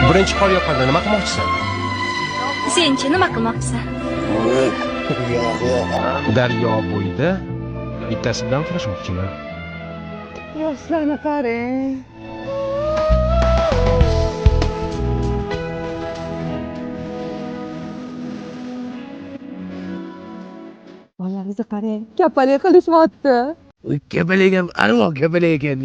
Birinchi qor yoqqanda nima qilmoqchisan? Senchi nima qilmoqchisan? Daryo bo'yida bittasi bilan uchrashmoqchiman. Yoshlarni qarang. Bolangizni qarang, kapalik qilishmoqda. Kapalik ham aniq kapalik ekan.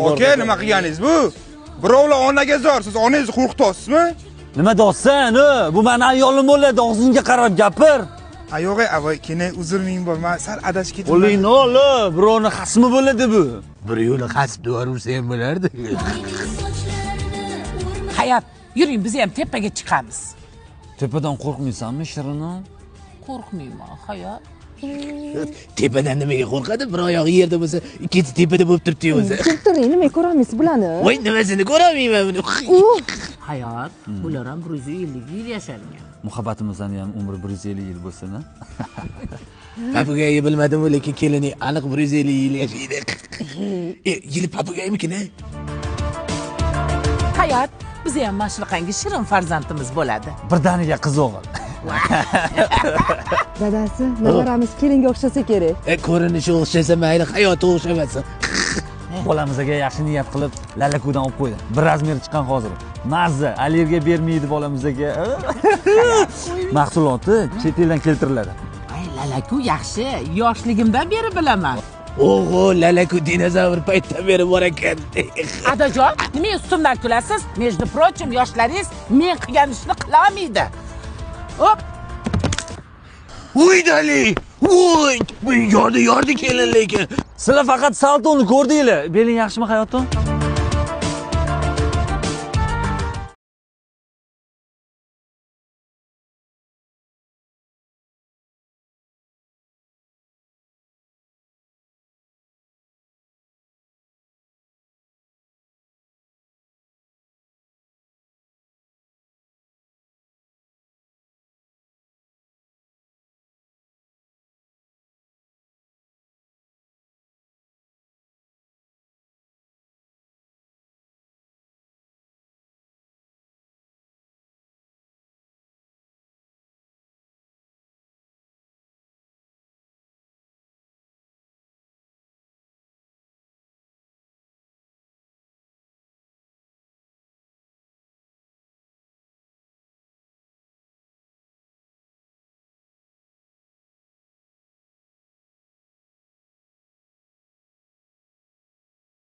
Aka, nima qilganingiz bu? Birovlar onaga zor, siz onangizni qo'rqityapsizmi? Nima deyapsan? Bu meni ayolim bo'ladi, og'zingga qarab gapir. Ayo'g'a, avoy, kene uzr ming bor. Men sal adashib ketdim. O'ling noli, birovni xasmi bo'ladi bu. Bir yo'li xasib duvarursa ham bo'lardi. Hayat, yuring biz ham tepaga chiqamiz. Tepadan qo'rqmaysanmi, Shirinon? Qo'rqmayman, Hayat. Tepadan nimaga qo'rqadi? Bir oyog'i yerda bo'lsa, ikkisi tepada bo'lib turibdi o'zi. Keltiring, nima ko'ramiz bularni? Voy, nimasini ko'ramayman buni. Hayat, bular ham 150 yil yashargan. Muhabbatimizdan ham umri 150 yil bo'lsin-a. Papugayga bilmadim, lekin kelini aniq 150 yil yashaydi. Yili papugaymikina? Hayat, biz ham mashriqangi shirin farzandimiz bo'ladi. Birdaniga qiz o'g'il. Dadasi, nazaramiz kelinga o'xshasa kerak. Ko'rinishi o'xshasa mayli, hayoti o'xshamasin. Bolamizga yaxshi niyat qilib lalakudan olib qo'ydi. Bir razmer chiqqan hozir. Mazza, allergiya bermaydi bolamizga. Mahsuloti chet eldan keltiriladi. Ay, lalaku yaxshi, yoshligimdan beri bilaman. O'g'o, lalaku dinozavr paytdan beri bor ekan. Adajon, nima ustimdan kulasiz? Между прочим, yoshlaringiz men qilgan ishni qila olmaydi. Hop. Voy dali! Voy! Bu yordi kelin lekin. Sizlar faqat saltoni ko'rdinglar. Beling yaxshimi, hayotim?